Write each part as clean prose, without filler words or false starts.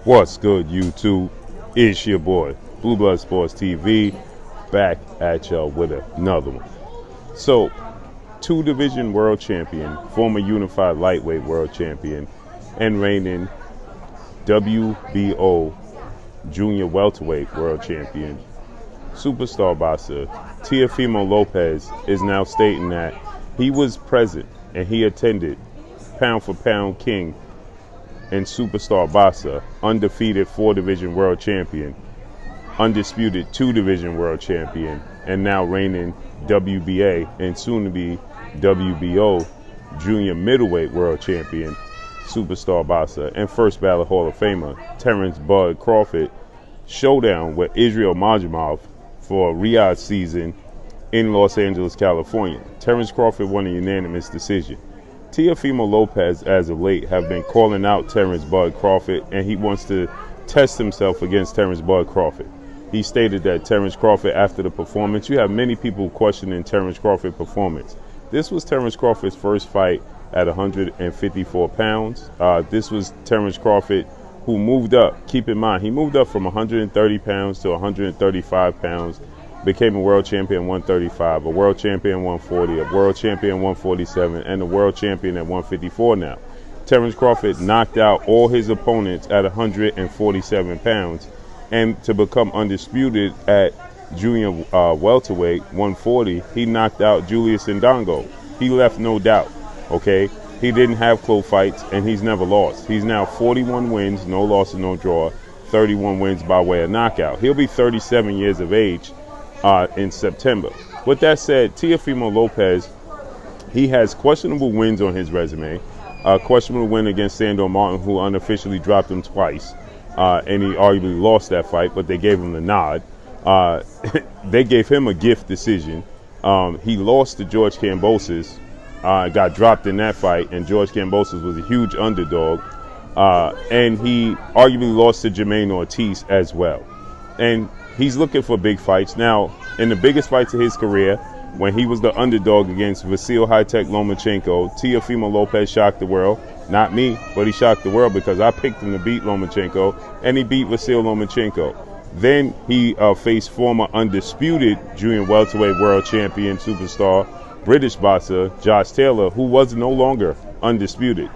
What's good, YouTube? It's your boy, Blue Blood Sports TV, back at y'all with another one. So, two-division world champion, former unified lightweight world champion, and reigning WBO junior welterweight world champion, superstar boxer Teofimo Lopez is now stating that he was present and he attended pound for pound king and superstar boxer, undefeated 4-division world champion, undisputed 2-division world champion, and now reigning WBA and soon to be WBO junior middleweight world champion, superstar boxer, and first ballot Hall of Famer Terrence "Bud" Crawford showdown with Israel Majimov for Riyadh season in Los Angeles, California. Terrence Crawford won a unanimous decision. Teofimo Lopez, as of late, have been calling out Terrence "Bud" Crawford, and he wants to test himself against Terrence "Bud" Crawford. He stated that Terrence Crawford, after the performance, you have many people questioning Terrence Crawford's performance. This was Terrence Crawford's first fight at 154 pounds. This was Terrence Crawford who moved up. Keep in mind, he moved up from 130 pounds to 135 pounds, became a world champion 135, a world champion 140, a world champion 147, and a world champion at 154 now. Terrence Crawford knocked out all his opponents at 147 pounds, and to become undisputed at junior welterweight 140, he knocked out Julius Indongo. He left no doubt, okay? He didn't have close fights, and he's never lost. He's now 41 wins, no loss and no draw, 31 wins by way of knockout. He'll be 37 years of age in September. With that said, Teofimo Lopez, he has questionable wins on his resume. Questionable win against Sandor Martin, who unofficially dropped him twice, and he arguably lost that fight, but they gave him the nod. They gave him a gift decision. He lost to George Kambosos, got dropped in that fight, and George Kambosos was a huge underdog, and he arguably lost to Jermaine Ortiz as well. And he's looking for big fights. Now, in the biggest fights of his career, when he was the underdog against Vasil High-Tech Lomachenko, Teofimo Lopez shocked the world. Not me, but he shocked the world because I picked him to beat Lomachenko, and he beat Vasil Lomachenko. Then he faced former undisputed junior welterweight world champion, superstar, British boxer Josh Taylor, who was no longer undisputed.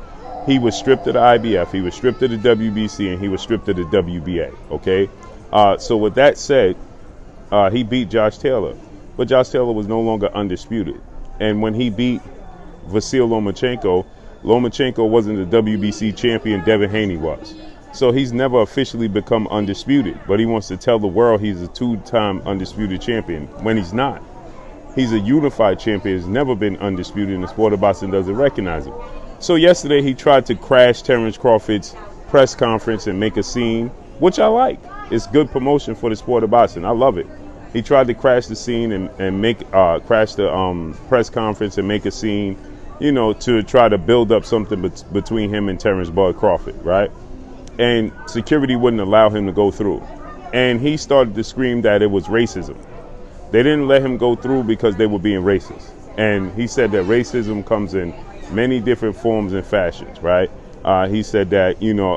He was stripped of the IBF, he was stripped of the WBC, and he was stripped of the WBA, okay? So with that said, he beat Josh Taylor, but Josh Taylor was no longer undisputed. And when he beat Vasil Lomachenko, Lomachenko wasn't the WBC champion, Devin Haney was. So he's never officially become undisputed, but he wants to tell the world he's a 2-time undisputed champion when he's not. He's a unified champion, has never been undisputed, and the sport of boxing doesn't recognize him. So yesterday he tried to crash Terrence Crawford's press conference and make a scene, which I like. It's good promotion for the sport of boxing. I love it. He tried to crash the scene and make crash the press conference and make a scene, you know, to try to build up something between him and Terrence "Bud" Crawford, right? And security wouldn't allow him to go through. And he started to scream that it was racism. They didn't let him go through because they were being racist. And he said that racism comes in many different forms and fashions, right? He said that, you know,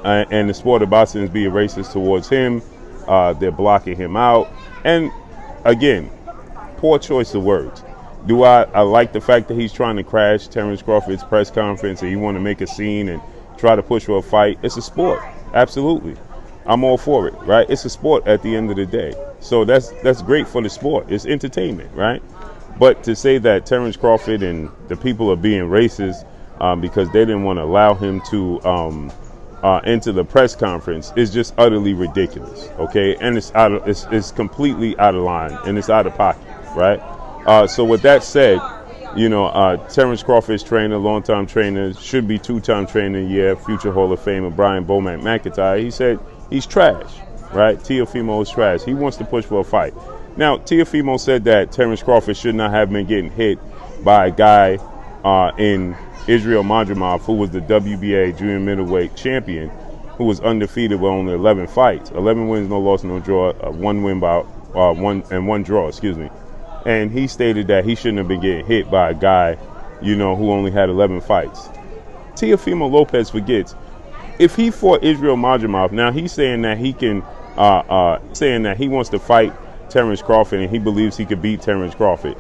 and the sport of boxing is being racist towards him. They're blocking him out. And again, poor choice of words. Do I like the fact that he's trying to crash Terrence Crawford's press conference and he want to make a scene and try to push for a fight? It's a sport. Absolutely. I'm all for it, right? It's a sport at the end of the day. So that's great for the sport. It's entertainment, right? But to say that Terrence Crawford and the people are being racist because they didn't want to allow him to enter the press conference is just utterly ridiculous, okay? And it's completely out of line and it's out of pocket, right? So with that said, you know, Terrence Crawford's trainer, longtime trainer, should be 2-time trainer of the year, future Hall of Famer Brian Bomac McIntyre, he said he's trash, right? Teofimo is trash. He wants to push for a fight. Now, Teofimo said that Terrence Crawford should not have been getting hit by a guy in Israel Majimov, who was the WBA junior middleweight champion, who was undefeated with only 11 fights, 11 wins, no loss, no draw, one win by one draw, excuse me. And he stated that he shouldn't have been getting hit by a guy, you know, who only had 11 fights. Teofimo Lopez forgets if he fought Israel Madrimov, now he's saying that he can, saying that he wants to fight Terrence Crawford and he believes he could beat Terrence Crawford.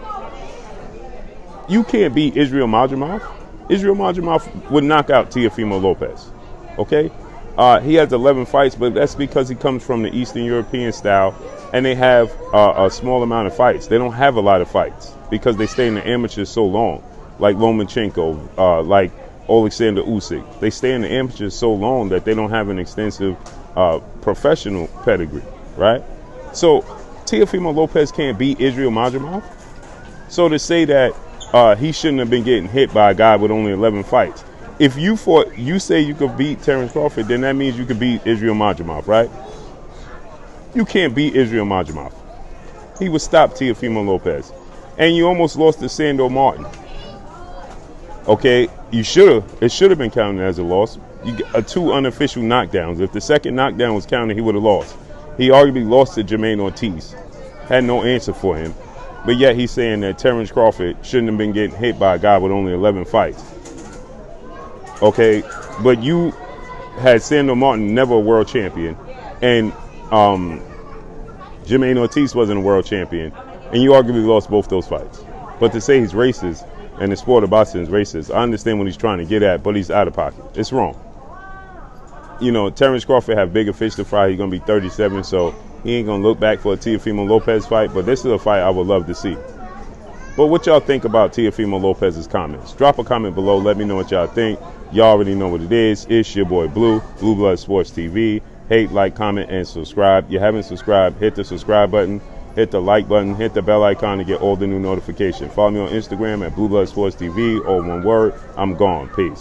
You can't beat Israel Madrimov. Israel Madrimov would knock out Teofimo Lopez. Okay? He has 11 fights, but that's because he comes from the Eastern European style, and they have a small amount of fights. They don't have a lot of fights because they stay in the amateurs so long, like Lomachenko, like Alexander Usyk. They stay in the amateurs so long that they don't have an extensive professional pedigree, right? So Teofimo Lopez can't beat Israel Madrimov. So to say that he shouldn't have been getting hit by a guy with only 11 fights. If you fought, you say you could beat Terrence Crawford, then that means you could beat Israel Madrimov, right? You can't beat Israel Madrimov. He would stop Teofimo Lopez. And you almost lost to Sandor Martin. Okay, it should have been counted as a loss. You got 2 unofficial knockdowns. If the second knockdown was counted, he would have lost. He arguably lost to Jermaine Ortiz. Had no answer for him. But yet he's saying that Terrence Crawford shouldn't have been getting hit by a guy with only 11 fights. Okay, but you had Sandor Martin, never a world champion, and Jermaine Ortiz wasn't a world champion, and you arguably lost both those fights. But to say he's racist and the sport of boxing is racist, I understand what he's trying to get at, but he's out of pocket. It's wrong. You know, Terrence Crawford have bigger fish to fry. He's going to be 37, so he ain't going to look back for a Teofimo Lopez fight, but this is a fight I would love to see. But what y'all think about Teofimo Lopez's comments? Drop a comment below. Let me know what y'all think. Y'all already know what it is. It's your boy Blue, Blue Blood Sports TV. Hate, like, comment, and subscribe. If you haven't subscribed, hit the subscribe button, hit the like button, hit the bell icon to get all the new notifications. Follow me on Instagram at Blue Blood Sports TV, all one word. I'm gone. Peace.